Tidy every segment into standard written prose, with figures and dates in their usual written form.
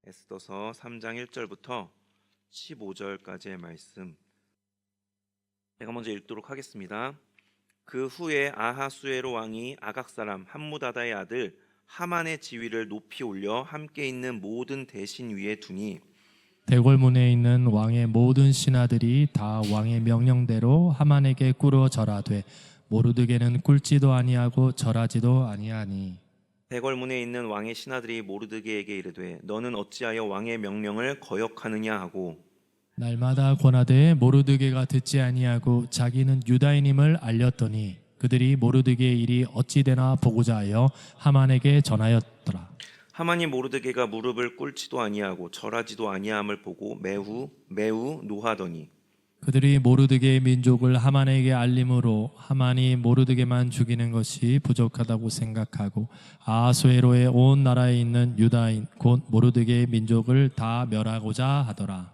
에스더서 3장 1절부터 15절까지의 말씀 제가 먼저 읽도록 하겠습니다. 그 후에 아하수에로 왕이 아각 사람 함무다다의 아들 하만의 지위를 높이 올려 함께 있는 모든 대신 위에 두니 대궐문에 있는 왕의 모든 신하들이 다 왕의 명령대로 하만에게 꿇어 절하되 모르드게는 꿇지도 아니하고 절하지도 아니하니. 대궐문에 있는 왕의 신하들이 모르드게에게 이르되 너는 어찌하여 왕의 명령을 거역하느냐 하고 날마다 권하되 모르드게가 듣지 아니하고 자기는 유다인임을 알렸더니 그들이 모르드게의 일이 어찌 되나 보고자 하여 하만에게 전하였더라. 하만이 모르드게가 무릎을 꿇지도 아니하고 절하지도 아니함을 보고 매우 노하더니 그들이 모르드게의 민족을 하만에게 알림으로 하만이 모르드게만 죽이는 것이 부족하다고 생각하고 아하수에로의 온 나라에 있는 유다인 곧 모르드게의 민족을 다 멸하고자 하더라.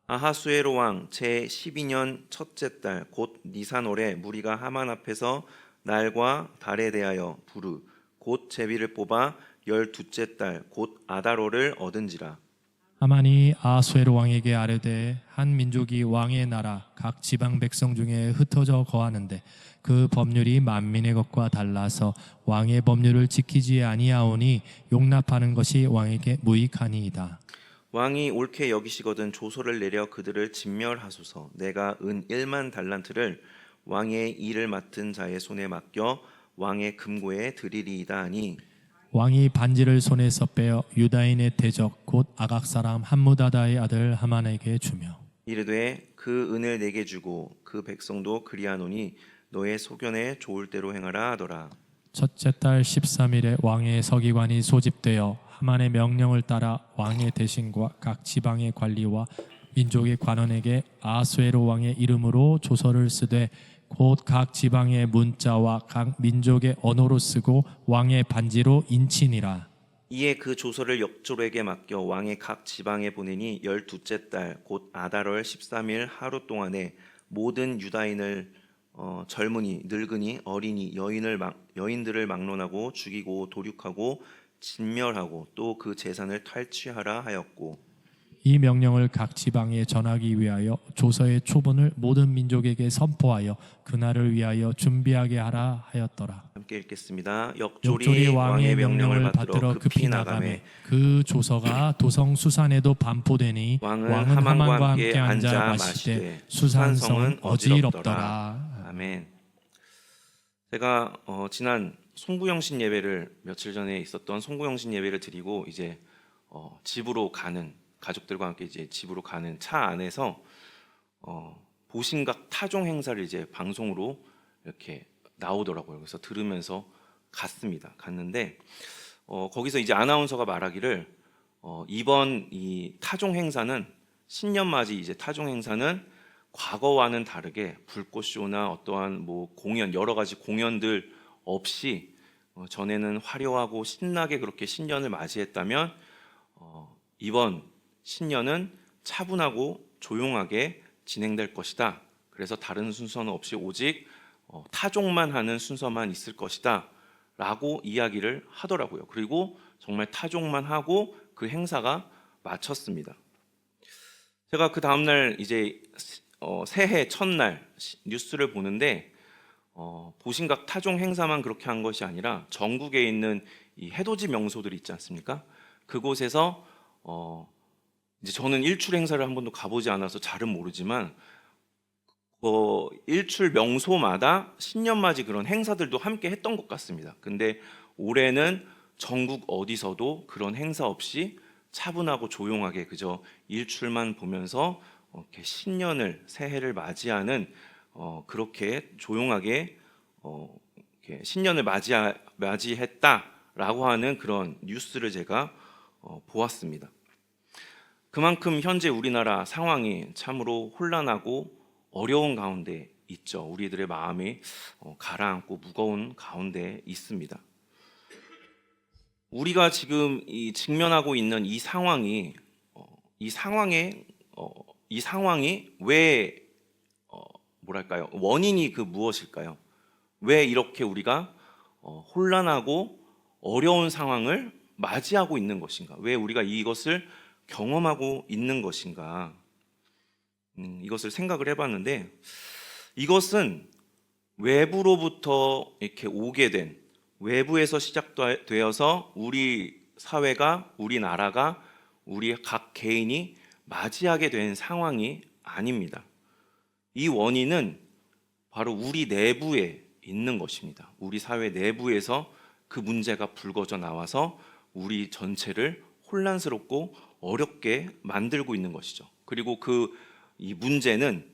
아하수에로 왕 제 12년 첫째 달 곧 니산월에 무리가 하만 앞에서 날과 달에 대하여 부르 곧 제비를 뽑아 12째 달 곧 아다로를 얻은지라. 하만이 아하수에로 왕에게 아뢰되 한 민족이 왕의 나라 각 지방 백성 중에 흩어져 거하는데 그 법률이 만민의 것과 달라서 왕의 법률을 지키지 아니하오니 용납하는 것이 왕에게 무익하니이다. 왕이 옳게 여기시거든 조서를 내려 그들을 진멸하소서. 내가 은 1만 달란트를 왕의 일을 맡은 자의 손에 맡겨 왕의 금고에 드리리이다 하니 왕이 반지를 손에서 빼어 유다인의 대적 곧 아각 사람 함무다다의 아들 하만에게 주며 이르되 그 은을 내게 주고 그 백성도 그리하노니 너의 소견에 좋을 대로 행하라 하더라. 첫째 달 13일에 왕의 서기관이 소집되어 하만의 명령을 따라 왕의 대신과 각 지방의 관리와 민족의 관원에게 아하수에로 왕의 이름으로 조서를 쓰되 곧 각 지방의 문자와 각 민족의 언어로 쓰고 왕의 반지로 인치니라. 이에 그 조서를 역졸에게 맡겨 왕의 각 지방에 보내니 12째 달 곧 아달월 13일 하루 동안에 모든 유다인을 젊은이, 늙은이, 어린이, 여인들을 막론하고 죽이고 도륙하고 진멸하고 또 그 재산을 탈취하라 하였고 이 명령을 각 지방에 전하기 위하여 조서의 초본을 모든 민족에게 선포하여 그날을 위하여 준비하게 하라 하였더라. 함께 읽겠습니다. 역졸이 역졸이 왕의 명령을 받들어 급히 나가매 그 조서가 도성 수산에도 반포되니 왕은 왕은 하만과 함께 앉아 마시되 수산성은 어지럽더라. 아멘. 제가 지난 송구영신 예배를 며칠 전에 있었던 송구영신 예배를 드리고 이제 집으로 가는 가족들과 함께 이제 집으로 가는 차 안에서 보신각 타종 행사를 이제 방송으로 이렇게 나오더라고요. 그래서 들으면서 갔는데 거기서 이제 아나운서가 말하기를 이번 이 타종 행사는 신년맞이 이제 타종 행사는 과거와는 다르게 불꽃쇼나 어떠한 뭐 공연 여러 가지 공연들 없이 전에는 화려하고 신나게 그렇게 신년을 맞이했다면 이번 신년은 차분하고 조용하게 진행될 것이다. 그래서 다른 순서는 없이 오직 타종만 하는 순서만 있을 것이다 라고 이야기를 하더라고요. 그리고 정말 타종만 하고 그 행사가 마쳤습니다. 제가 그 다음날 이제 새해 첫날 뉴스를 보는데 보신각 타종 행사만 그렇게 한 것이 아니라 전국에 있는 이 해돋이 명소들이 있지 않습니까? 그곳에서 이제 저는 일출 행사를 한 번도 가보지 않아서 잘은 모르지만 일출 명소마다 신년맞이 그런 행사들도 함께 했던 것 같습니다. 근데 올해는 전국 어디서도 그런 행사 없이 차분하고 조용하게 그저 일출만 보면서 이렇게 신년을 새해를 맞이하는 그렇게 조용하게 이렇게 신년을 맞이했다라고 하는 그런 뉴스를 제가 보았습니다. 그만큼 현재 우리나라 상황이 참으로 혼란하고 어려운 가운데 있죠. 우리들의 마음이 가라앉고 무거운 가운데 있습니다. 우리가 지금 직면하고 있는 이 상황이 왜 뭐랄까요? 원인이 무엇일까요? 왜 이렇게 우리가 혼란하고 어려운 상황을 맞이하고 있는 것인가? 왜 우리가 이것을 경험하고 있는 것인가? 이것을 생각을 해봤는데, 이것은 외부로부터 이렇게 오게 된, 외부에서 시작되어서 우리 사회가, 우리 나라가, 우리 각 개인이 맞이하게 된 상황이 아닙니다. 이 원인은 바로 우리 내부에 있는 것입니다. 우리 사회 내부에서 그 문제가 불거져 나와서 우리 전체를 혼란스럽고 어렵게 만들고 있는 것이죠. 그리고 이 문제는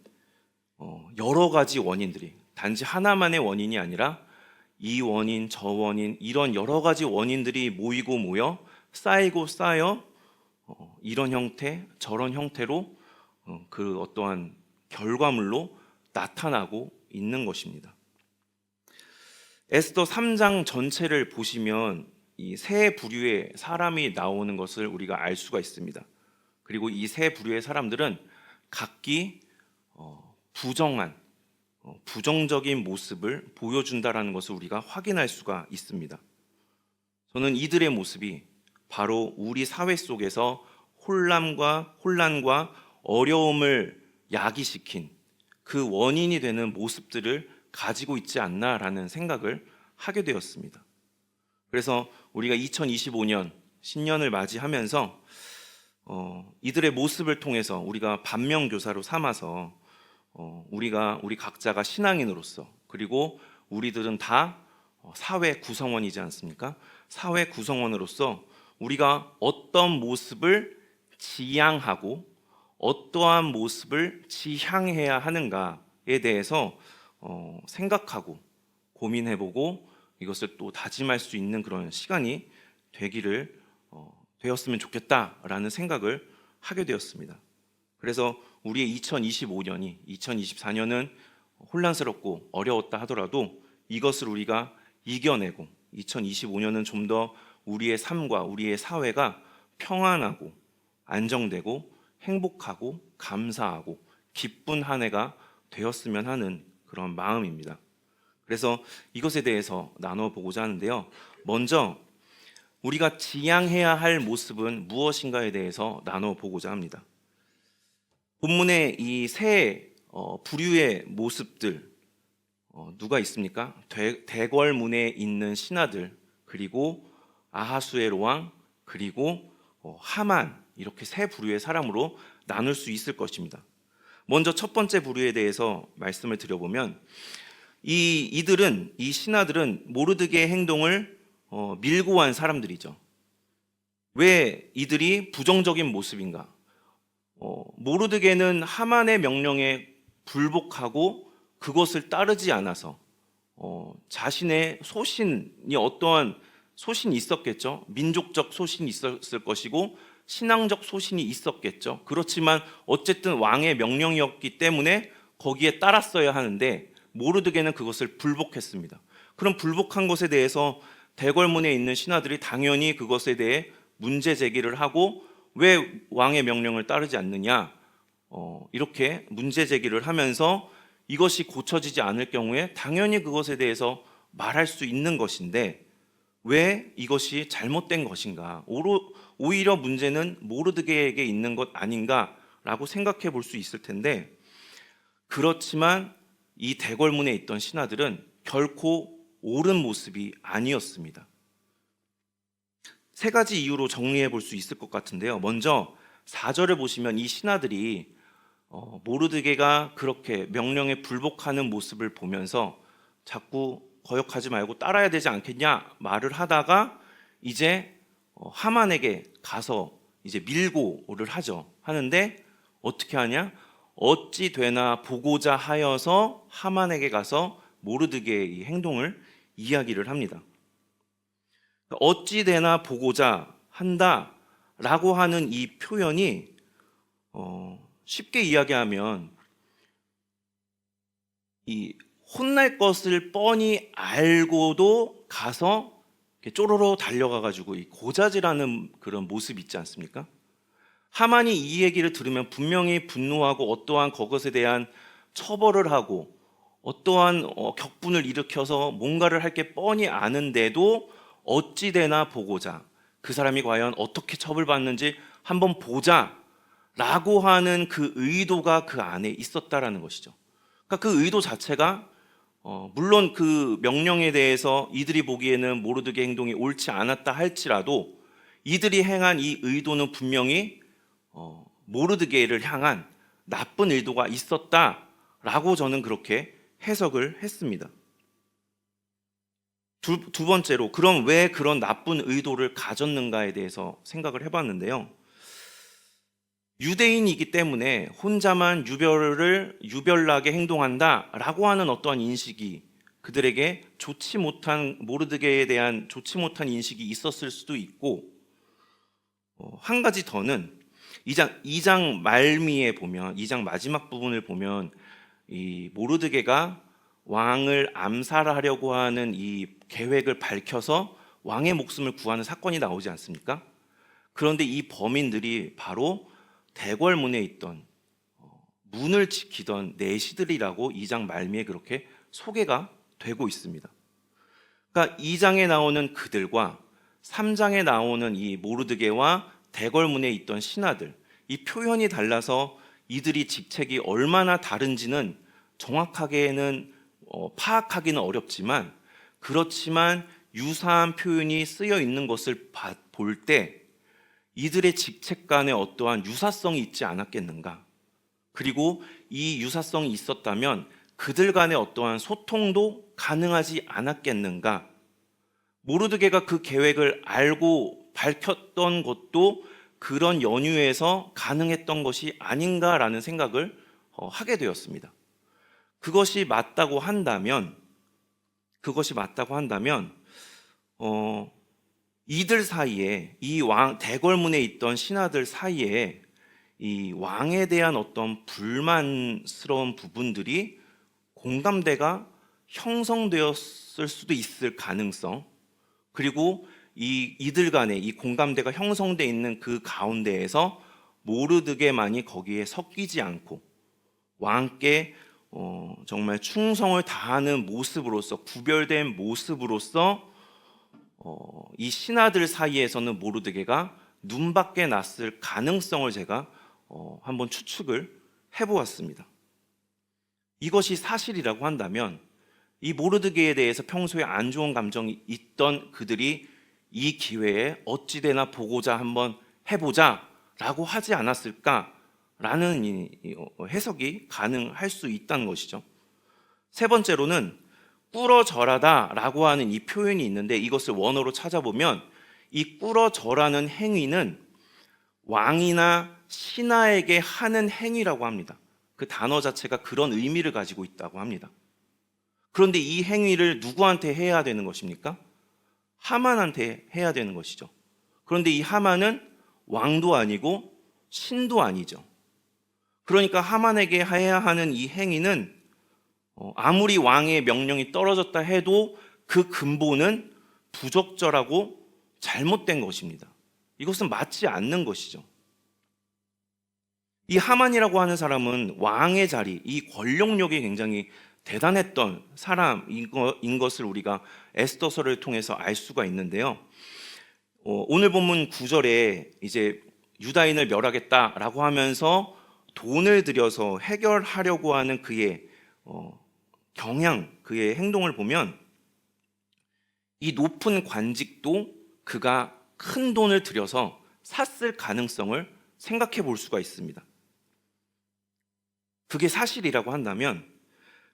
여러 가지 원인들이, 단지 하나만의 원인이 아니라 이 원인, 저 원인, 이런 여러 가지 원인들이 모이고 모여 쌓이고 쌓여 이런 형태, 저런 형태로 그 어떠한 결과물로 나타나고 있는 것입니다. 에스더 3장 전체를 보시면 이 세 부류의 사람이 나오는 것을 우리가 알 수가 있습니다. 그리고 이 세 부류의 사람들은 각기 부정적인 모습을 보여준다라는 것을 우리가 확인할 수가 있습니다. 저는 이들의 모습이 바로 우리 사회 속에서 혼란과 어려움을 야기시킨 그 원인이 되는 모습들을 가지고 있지 않나라는 생각을 하게 되었습니다. 그래서 우리가 2025년 신년을 맞이하면서 이들의 모습을 통해서 우리가 반면교사로 삼아서 우리 각자가 신앙인으로서, 그리고 우리들은 다 사회 구성원이지 않습니까? 사회 구성원으로서 우리가 어떤 모습을 지향하고 어떠한 모습을 지향해야 하는가에 대해서 생각하고 고민해보고 이것을 또 다짐할 수 있는 그런 시간이 되었으면 좋겠다라는 생각을 하게 되었습니다. 그래서 우리의 2024년은 혼란스럽고 어려웠다 하더라도 이것을 우리가 이겨내고 2025년은 좀 더 우리의 삶과 우리의 사회가 평안하고 안정되고 행복하고 감사하고 기쁜 한 해가 되었으면 하는 그런 마음입니다. 그래서 이것에 대해서 나눠보고자 하는데요. 먼저 우리가 지향해야 할 모습은 무엇인가에 대해서 나눠보고자 합니다. 본문에 이 세 부류의 모습들 누가 있습니까? 대궐문에 있는 신하들, 그리고 아하수에로 왕, 그리고 하만, 이렇게 세 부류의 사람으로 나눌 수 있을 것입니다. 먼저 첫 번째 부류에 대해서 말씀을 드려보면 이 신하들은 모르드게의 행동을 밀고 한 사람들이죠. 왜 이들이 부정적인 모습인가? 모르드게는 하만의 명령에 불복하고 그것을 따르지 않아서 자신의 소신이 어떠한 소신이 있었겠죠. 민족적 소신이 있었을 것이고 신앙적 소신이 있었겠죠. 그렇지만 어쨌든 왕의 명령이었기 때문에 거기에 따랐어야 하는데 모르드게는 그것을 불복했습니다. 그럼 불복한 것에 대해서 대궐문에 있는 신하들이 당연히 그것에 대해 문제 제기를 하고 왜 왕의 명령을 따르지 않느냐, 이렇게 문제 제기를 하면서 이것이 고쳐지지 않을 경우에 당연히 그것에 대해서 말할 수 있는 것인데 왜 이것이 잘못된 것인가, 오히려 문제는 모르드게에게 있는 것 아닌가라고 생각해 볼 수 있을 텐데, 그렇지만 이 대궐문에 있던 신하들은 결코 옳은 모습이 아니었습니다. 세 가지 이유로 정리해 볼 수 있을 것 같은데요. 먼저 4절을 보시면 이 신하들이 모르드게가 그렇게 명령에 불복하는 모습을 보면서 자꾸 거역하지 말고 따라야 되지 않겠냐 말을 하다가 이제 하만에게 가서 이제 밀고를 하는데 어떻게 하냐? 어찌 되나 보고자 하여서 하만에게 가서 모르드게의 이 행동을 이야기를 합니다. 어찌 되나 보고자 한다라고 하는 이 표현이 쉽게 이야기하면 이 혼날 것을 뻔히 알고도 가서 쪼로로 달려가 가지고 이 고자질하는 그런 모습 있지 않습니까? 하만이 이 얘기를 들으면 분명히 분노하고 어떠한 그것에 대한 처벌을 하고 어떠한 격분을 일으켜서 뭔가를 할 게 뻔히 아는데도 어찌 되나 보고자, 그 사람이 과연 어떻게 처벌받는지 한번 보자라고 하는 그 의도가 그 안에 있었다라는 것이죠. 그러니까 그 의도 자체가 물론 그 명령에 대해서 이들이 보기에는 모르드게 행동이 옳지 않았다 할지라도 이들이 행한 이 의도는 분명히 모르드게를 향한 나쁜 의도가 있었다라고 저는 그렇게 해석을 했습니다. 두 번째로, 그럼 왜 그런 나쁜 의도를 가졌는가에 대해서 생각을 해봤는데요. 유대인이기 때문에 혼자만 유별나게 행동한다라고 하는 어떠한 인식이 그들에게 모르드게에 대한 좋지 못한 인식이 있었을 수도 있고, 한 가지 더는 2장 말미에 보면, 2장 마지막 부분을 보면 이 모르드게가 왕을 암살하려고 하는 이 계획을 밝혀서 왕의 목숨을 구하는 사건이 나오지 않습니까? 그런데 이 범인들이 바로 대궐문에 있던 문을 지키던 내시들이라고 2장 말미에 그렇게 소개가 되고 있습니다. 그러니까 2장에 나오는 그들과 3장에 나오는 이 모르드게와 대궐문에 있던 신하들, 이 표현이 달라서 이들이 직책이 얼마나 다른지는 정확하게는 파악하기는 어렵지만, 그렇지만 유사한 표현이 쓰여 있는 것을 볼 때 이들의 직책 간에 어떠한 유사성이 있지 않았겠는가? 그리고 이 유사성이 있었다면 그들 간의 어떠한 소통도 가능하지 않았겠는가? 모르드게가 그 계획을 알고 밝혔던 것도 그런 연유에서 가능했던 것이 아닌가라는 생각을 하게 되었습니다. 그것이 맞다고 한다면 이들 사이에, 이 대궐문에 있던 신하들 사이에 이 왕에 대한 어떤 불만스러운 부분들이 공감대가 형성되었을 수도 있을 가능성, 그리고 이들 간에 이 공감대가 형성되어 있는 그 가운데에서 모르드게만이 거기에 섞이지 않고 왕께 정말 충성을 다하는 모습으로서, 구별된 모습으로서 이 신하들 사이에서는 모르드게가 눈밖에 났을 가능성을 제가 한번 추측을 해보았습니다. 이것이 사실이라고 한다면 이 모르드게에 대해서 평소에 안 좋은 감정이 있던 그들이 이 기회에 어찌되나 보고자 한번 해보자 라고 하지 않았을까라는 해석이 가능할 수 있다는 것이죠. 세 번째로는 꿇어절하다 라고 하는 이 표현이 있는데, 이것을 원어로 찾아보면 이 꿇어절하는 행위는 왕이나 신하에게 하는 행위라고 합니다. 그 단어 자체가 그런 의미를 가지고 있다고 합니다. 그런데 이 행위를 누구한테 해야 되는 것입니까? 하만한테 해야 되는 것이죠. 그런데 이 하만은 왕도 아니고 신도 아니죠. 그러니까 하만에게 해야 하는 이 행위는 아무리 왕의 명령이 떨어졌다 해도 그 근본은 부적절하고 잘못된 것입니다. 이것은 맞지 않는 것이죠. 이 하만이라고 하는 사람은 왕의 자리, 이 권력력이 굉장히 대단했던 사람인 것을 우리가 에스더서를 통해서 알 수가 있는데요. 오늘 본문 9절에 이제 유다인을 멸하겠다라고 하면서 돈을 들여서 해결하려고 하는 그의 경향, 그의 행동을 보면 이 높은 관직도 그가 큰 돈을 들여서 샀을 가능성을 생각해 볼 수가 있습니다. 그게 사실이라고 한다면,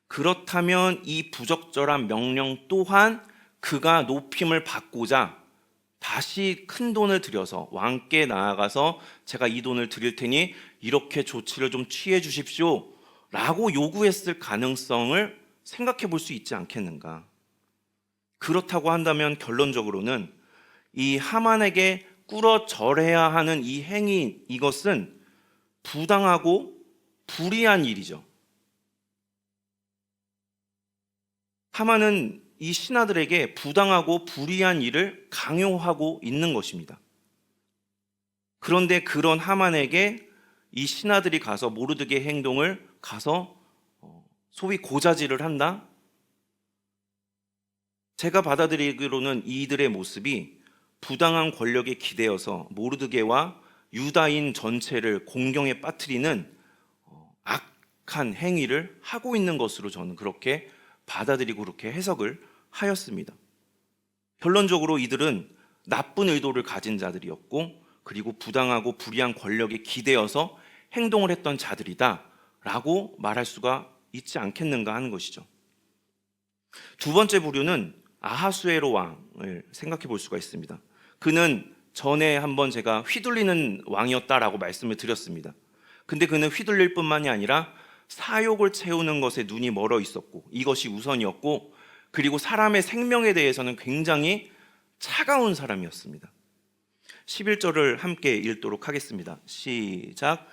그렇다면 이 부적절한 명령 또한 그가 높임을 받고자 다시 큰 돈을 들여서 왕께 나아가서 제가 이 돈을 드릴 테니 이렇게 조치를 좀 취해 주십시오 라고 요구했을 가능성을 생각해 볼 수 있지 않겠는가. 그렇다고 한다면 결론적으로는 이 하만에게 꿇어 절해야 하는 이 행위, 이것은 부당하고 불의한 일이죠. 하만은 이 신하들에게 부당하고 불의한 일을 강요하고 있는 것입니다. 그런데 그런 하만에게 이 신하들이 가서 모르드게 행동을 가서 소위 고자질을 한다? 제가 받아들이기로는 이들의 모습이 부당한 권력에 기대어서 모르드게와 유다인 전체를 공경에 빠뜨리는 악한 행위를 하고 있는 것으로 저는 그렇게 받아들이고 그렇게 해석을 하였습니다. 결론적으로 이들은 나쁜 의도를 가진 자들이었고, 그리고 부당하고 불의한 권력에 기대어서 행동을 했던 자들이다 라고 말할 수가 있지 않겠는가 하는 것이죠. 두 번째 부류는 아하수에로 왕을 생각해 볼 수가 있습니다. 그는 전에 한번 제가 휘둘리는 왕이었다라고 말씀을 드렸습니다. 근데 그는 휘둘릴 뿐만이 아니라 사욕을 채우는 것에 눈이 멀어 있었고, 이것이 우선이었고, 그리고 사람의 생명에 대해서는 굉장히 차가운 사람이었습니다. 11절을 함께 읽도록 하겠습니다. 시작.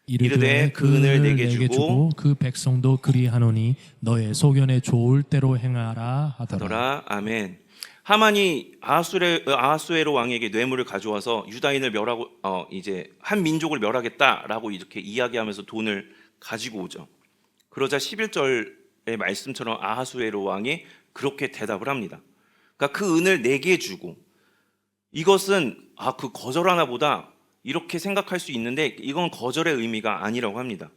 이르되 그 은을 내게 주고 그 백성도 그리하노니 너의 소견에 좋을 대로 행하라 하더라. 하더라. 아멘. 하만이 아하수에로 왕에게 뇌물을 가져와서 유다인을 멸하고 이제 한 민족을 멸하겠다라고 이렇게 이야기하면서 돈을 가지고 오죠. 그러자 11절의 말씀처럼 아하수에로 왕이 그렇게 대답을 합니다. 그러니까 그 은을 내게 주고, 이것은 그 거절 하나 보다 이렇게 생각할 수 있는데, 이건 거절의 의미가 아니라고 합니다.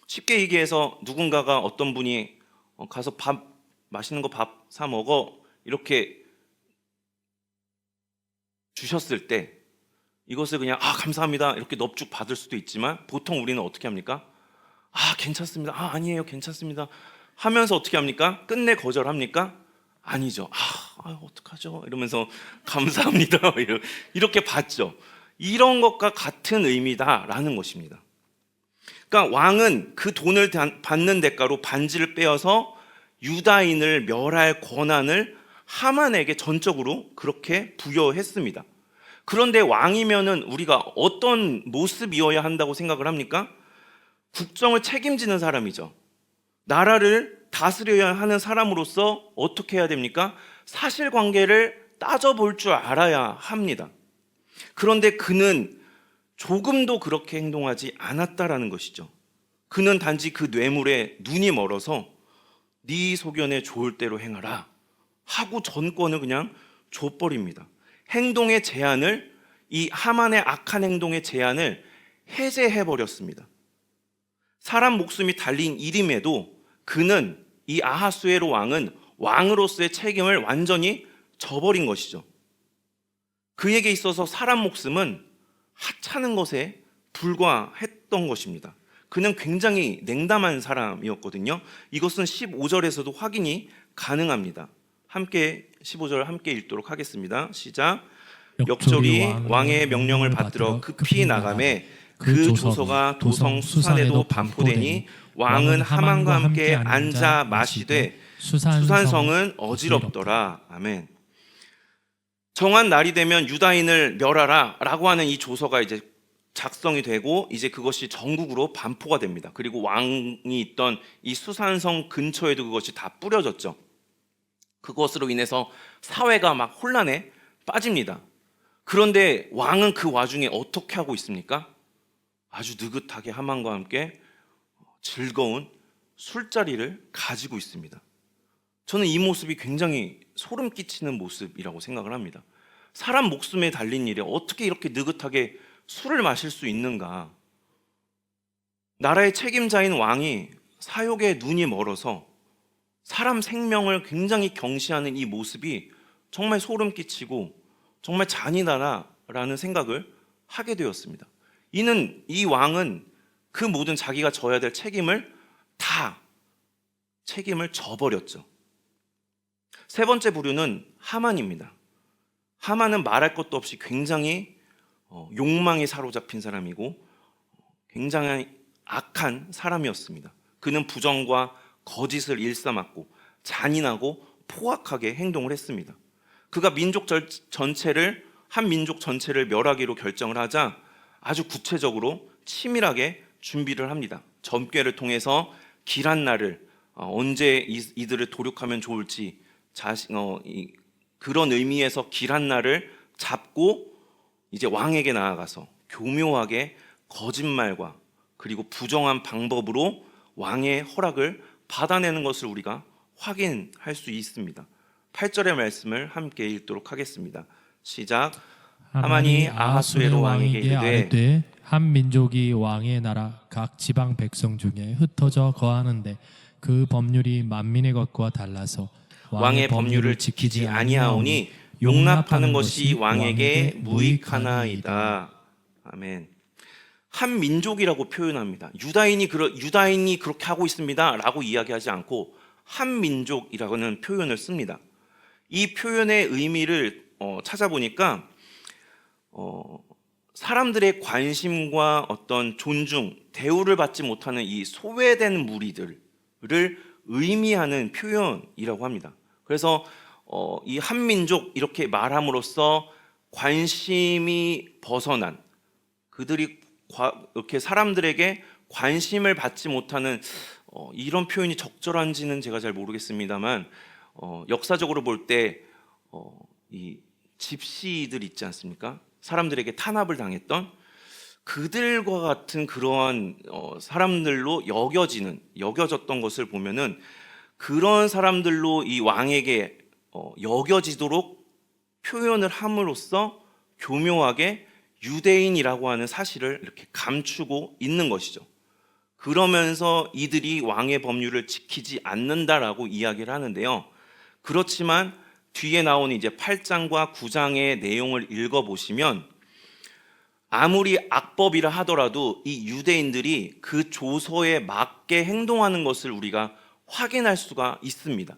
쉽게 얘기해서 누군가가 어떤 분이 가서 맛있는 거 밥 사 먹어 이렇게 주셨을 때 이것을 그냥 감사합니다 이렇게 넙죽 받을 수도 있지만, 보통 우리는 어떻게 합니까? 괜찮습니다. 아니에요, 괜찮습니다 하면서 어떻게 합니까? 끝내 거절합니까? 아니죠. 어떡하죠? 이러면서 감사합니다 이렇게 받죠. 이런 것과 같은 의미다라는 것입니다. 그러니까 왕은 그 돈을 받는 대가로 반지를 빼어서 유다인을 멸할 권한을 하만에게 전적으로 그렇게 부여했습니다. 그런데 왕이면은 우리가 어떤 모습이어야 한다고 생각을 합니까? 국정을 책임지는 사람이죠. 나라를 다스려야 하는 사람으로서 어떻게 해야 됩니까? 사실관계를 따져볼 줄 알아야 합니다. 그런데 그는 조금도 그렇게 행동하지 않았다라는 것이죠. 그는 단지 그 뇌물에 눈이 멀어서 네 소견에 좋을 대로 행하라 하고 전권을 그냥 줘버립니다. 행동의 제한을, 이 하만의 악한 행동의 제한을 해제해버렸습니다. 사람 목숨이 달린 일임에도 그는, 이 아하수에로 왕은 왕으로서의 책임을 완전히 져버린 것이죠. 그에게 있어서 사람 목숨은 하찮은 것에 불과했던 것입니다. 그는 굉장히 냉담한 사람이었거든요. 이것은 15절에서도 확인이 가능합니다. 함께 15절 함께 읽도록 하겠습니다. 시작. 역졸이 왕의 명령을 받들어 급히 나가매 그 조서가 도성 수산에도 반포되니 왕은 하만과 함께 앉아 마시되 수산성은 어지럽더라. 아멘. 정한 날이 되면 유다인을 멸하라 라고 하는 이 조서가 이제 작성이 되고, 이제 그것이 전국으로 반포가 됩니다. 그리고 왕이 있던 이 수산성 근처에도 그것이 다 뿌려졌죠. 그것으로 인해서 사회가 막 혼란에 빠집니다. 그런데 왕은 그 와중에 어떻게 하고 있습니까? 아주 느긋하게 하만과 함께 즐거운 술자리를 가지고 있습니다. 저는 이 모습이 굉장히 소름 끼치는 모습이라고 생각을 합니다. 사람 목숨에 달린 일에 어떻게 이렇게 느긋하게 술을 마실 수 있는가? 나라의 책임자인 왕이 사욕에 눈이 멀어서 사람 생명을 굉장히 경시하는 이 모습이 정말 소름 끼치고 정말 잔인하다라는 생각을 하게 되었습니다. 이 왕은 그 모든 자기가 져야 될 책임을 져버렸죠. 세 번째 부류는 하만입니다. 하만은 말할 것도 없이 굉장히 욕망에 사로잡힌 사람이고 굉장히 악한 사람이었습니다. 그는 부정과 거짓을 일삼았고 잔인하고 포악하게 행동을 했습니다. 그가 한 민족 전체를 멸하기로 결정을 하자 아주 구체적으로 치밀하게 준비를 합니다. 점괘를 통해서 길한 날을 언제 이들을 도륙하면 좋을지 그런 의미에서 길한 날을 잡고 이제 왕에게 나아가서 교묘하게 거짓말과 그리고 부정한 방법으로 왕의 허락을 받아내는 것을 우리가 확인할 수 있습니다. 8절의 말씀을 함께 읽도록 하겠습니다. 시작. 하만이 아하수에로 왕에게 이르되 아뢰되 한 민족이 왕의 나라 각 지방 백성 중에 흩어져 거하는데 그 법률이 만민의 것과 달라서 왕의 법률을 지키지 아니하오니 용납하는 것이 왕에게 무익하나이다. 아멘. 한 민족이라고 표현합니다. 유다인이 그렇게 하고 있습니다라고 이야기하지 않고 한 민족이라고는 표현을 씁니다. 이 표현의 의미를 찾아보니까 사람들의 관심과 어떤 존중, 대우를 받지 못하는 이 소외된 무리들을 의미하는 표현이라고 합니다. 그래서 이 한민족 이렇게 말함으로써 관심이 벗어난 그들이 이렇게 사람들에게 관심을 받지 못하는 이런 표현이 적절한지는 제가 잘 모르겠습니다만 역사적으로 볼 때 이 집시들 있지 않습니까? 사람들에게 탄압을 당했던 그들과 같은 그러한 사람들로 여겨졌던 것을 보면은 그런 사람들로 이 왕에게 여겨지도록 표현을 함으로써 교묘하게 유대인이라고 하는 사실을 이렇게 감추고 있는 것이죠. 그러면서 이들이 왕의 법률을 지키지 않는다라고 이야기를 하는데요. 그렇지만 뒤에 나오는 이제 8장과 9장의 내용을 읽어보시면 아무리 악법이라 하더라도 이 유대인들이 그 조서에 맞게 행동하는 것을 우리가 확인할 수가 있습니다.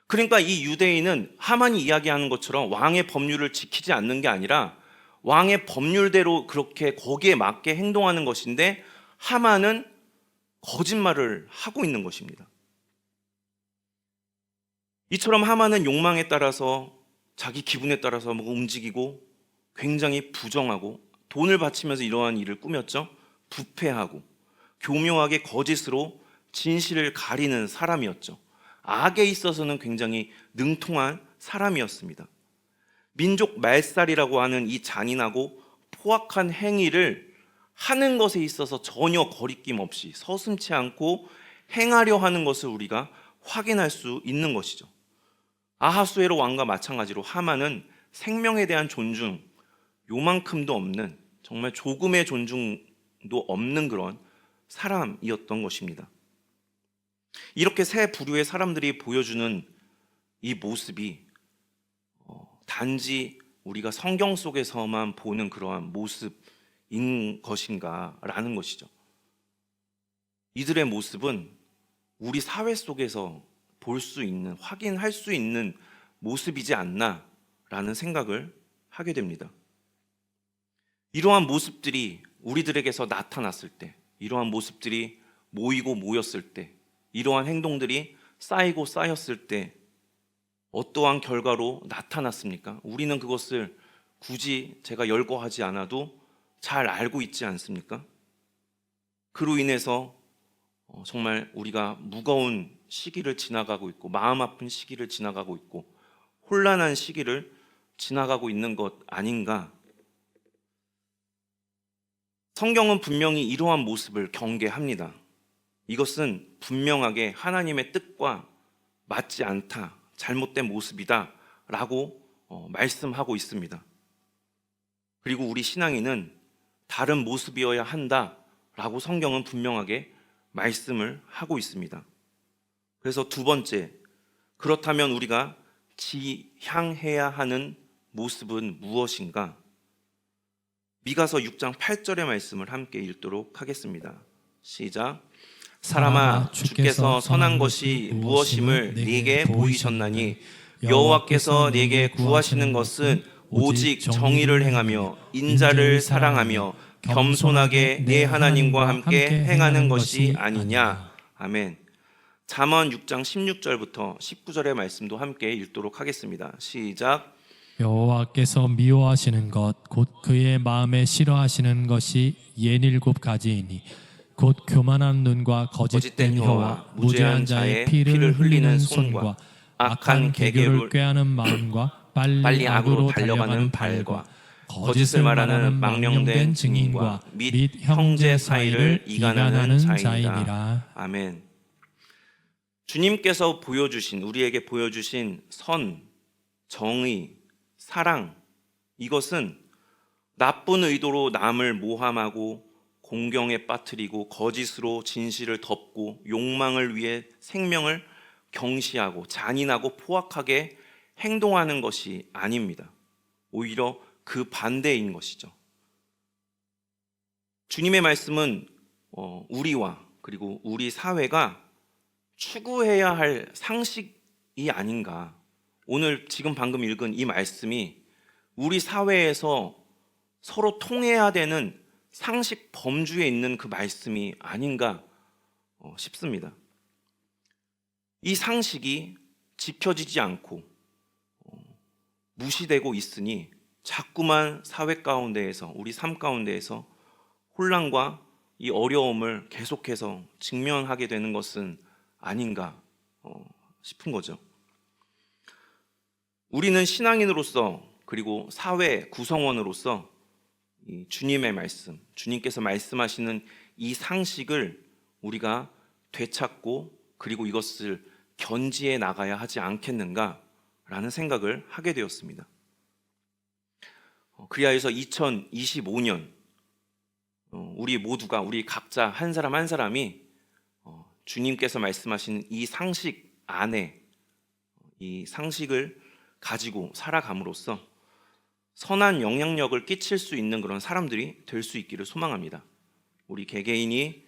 그러니까 이 유대인은 하만이 이야기하는 것처럼 왕의 법률을 지키지 않는 게 아니라 왕의 법률대로 그렇게 거기에 맞게 행동하는 것인데 하만은 거짓말을 하고 있는 것입니다. 이처럼 하만은 욕망에 따라서 자기 기분에 따라서 움직이고 굉장히 부정하고 돈을 바치면서 이러한 일을 꾸몄죠. 부패하고 교묘하게 거짓으로 진실을 가리는 사람이었죠. 악에 있어서는 굉장히 능통한 사람이었습니다. 민족 말살이라고 하는 이 잔인하고 포악한 행위를 하는 것에 있어서 전혀 거리낌 없이 서슴지 않고 행하려 하는 것을 우리가 확인할 수 있는 것이죠. 아하수에로 왕과 마찬가지로 하만은 생명에 대한 존중 요만큼도 없는, 정말 조금의 존중도 없는 그런 사람이었던 것입니다. 이렇게 세 부류의 사람들이 보여주는 이 모습이 단지 우리가 성경 속에서만 보는 그러한 모습인 것인가라는 것이죠. 이들의 모습은 우리 사회 속에서 볼 수 있는, 확인할 수 있는 모습이지 않나라는 생각을 하게 됩니다. 이러한 모습들이 우리들에게서 나타났을 때, 이러한 모습들이 모였을 때, 이러한 행동들이 쌓이고 쌓였을 때 어떠한 결과로 나타났습니까? 우리는 그것을 굳이 제가 열거하지 않아도 잘 알고 있지 않습니까? 그로 인해서 정말 우리가 무거운 시기를 지나가고 있고 마음 아픈 시기를 지나가고 있고 혼란한 시기를 지나가고 있는 것 아닌가? 성경은 분명히 이러한 모습을 경계합니다. 이것은 분명하게 하나님의 뜻과 맞지 않다, 잘못된 모습이다 라고 말씀하고 있습니다. 그리고 우리 신앙인은 다른 모습이어야 한다 라고 성경은 분명하게 말씀을 하고 있습니다. 그래서 두 번째, 그렇다면 우리가 지향해야 하는 모습은 무엇인가? 미가서 6장 8절의 말씀을 함께 읽도록 하겠습니다. 시작. 사람아, 주께서 선한 것이 무엇임을 네게 보이셨나니 여호와께서 네게 구하시는 것은 오직 정의를 행하며 인자를 사랑하며 겸손하게 네 하나님과 함께 행하는 것이 아니냐. 아멘. 잠언 6장 16절부터 19절의 말씀도 함께 읽도록 하겠습니다. 시작. 여호와께서 미워하시는 것 곧 그의 마음에 싫어하시는 것이 67가지이니 곧 교만한 눈과 거짓된 혀와 무죄한 자의 피를 흘리는 손과 악한 계교를 꾀하는 마음과 빨리 악으로 달려가는 발과 거짓을 말하는 망령된 증인과 및 형제 사이를 이간하는 자이니라. 아멘. 주님께서 우리에게 보여주신 선, 정의, 사랑, 이것은 나쁜 의도로 남을 모함하고 공경에 빠뜨리고 거짓으로 진실을 덮고 욕망을 위해 생명을 경시하고 잔인하고 포악하게 행동하는 것이 아닙니다. 오히려 그 반대인 것이죠. 주님의 말씀은 우리와 그리고 우리 사회가 추구해야 할 상식이 아닌가. 오늘 지금 방금 읽은 이 말씀이 우리 사회에서 서로 통해야 되는 상식 범주에 있는 그 말씀이 아닌가 싶습니다. 이 상식이 지켜지지 않고 무시되고 있으니 자꾸만 사회 가운데에서, 우리 삶 가운데에서 혼란과 이 어려움을 계속해서 직면하게 되는 것은 아닌가 싶은 거죠. 우리는 신앙인으로서 그리고 사회 구성원으로서 이 주님의 말씀, 주님께서 말씀하시는 이 상식을 우리가 되찾고 그리고 이것을 견지해 나가야 하지 않겠는가라는 생각을 하게 되었습니다. 그리하여서 2025년 우리 모두가, 우리 각자 한 사람 한 사람이 주님께서 말씀하신 이 상식 안에 이 상식을 가지고 살아감으로써 선한 영향력을 끼칠 수 있는 그런 사람들이 될 수 있기를 소망합니다. 우리 개개인이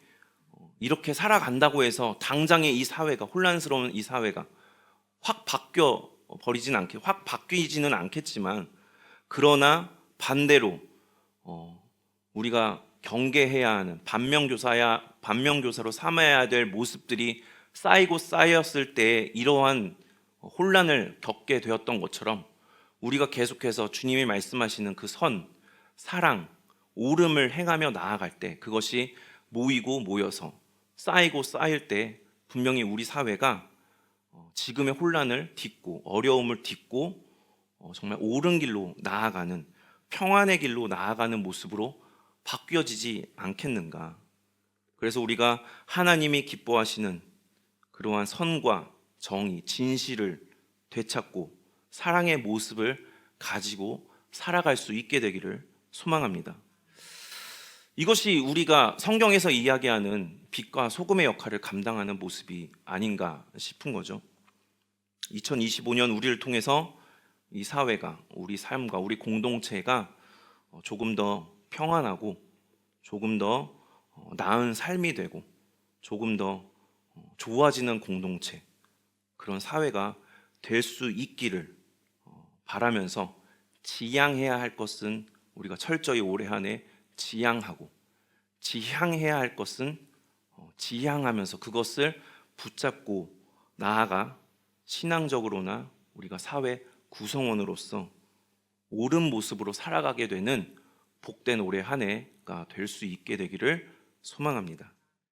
이렇게 살아간다고 해서 당장에 이 사회가, 혼란스러운 이 사회가 확 바뀌지는 않겠지만, 그러나 반대로 우리가 경계해야 하는 반면교사로 삼아야 될 모습들이 쌓이고 쌓였을 때 이러한 혼란을 겪게 되었던 것처럼 우리가 계속해서 주님이 말씀하시는 그 선, 사랑, 옳음을 행하며 나아갈 때 그것이 모이고 모여서 쌓이고 쌓일 때 분명히 우리 사회가 지금의 혼란을 딛고 어려움을 딛고 정말 옳은 길로 나아가는, 평안의 길로 나아가는 모습으로 바뀌어지지 않겠는가. 그래서 우리가 하나님이 기뻐하시는 그러한 선과 정의, 진실을 되찾고 사랑의 모습을 가지고 살아갈 수 있게 되기를 소망합니다. 이것이 우리가 성경에서 이야기하는 빛과 소금의 역할을 감당하는 모습이 아닌가 싶은 거죠. 2025년 우리를 통해서 이 사회가, 우리 삶과 우리 공동체가 조금 더 평안하고 조금 더 나은 삶이 되고 조금 더 좋아지는 공동체, 그런 사회가 될 수 있기를 바라면서, 지향해야 할 것은 우리가 철저히 올해 한 해 지향하고, 지향해야 할 것은 지향하면서 그것을 붙잡고 나아가 신앙적으로나 우리가 사회 구성원으로서 옳은 모습으로 살아가게 되는 복된 올해 한 해가 될 수 있게 되기를 소망합니다.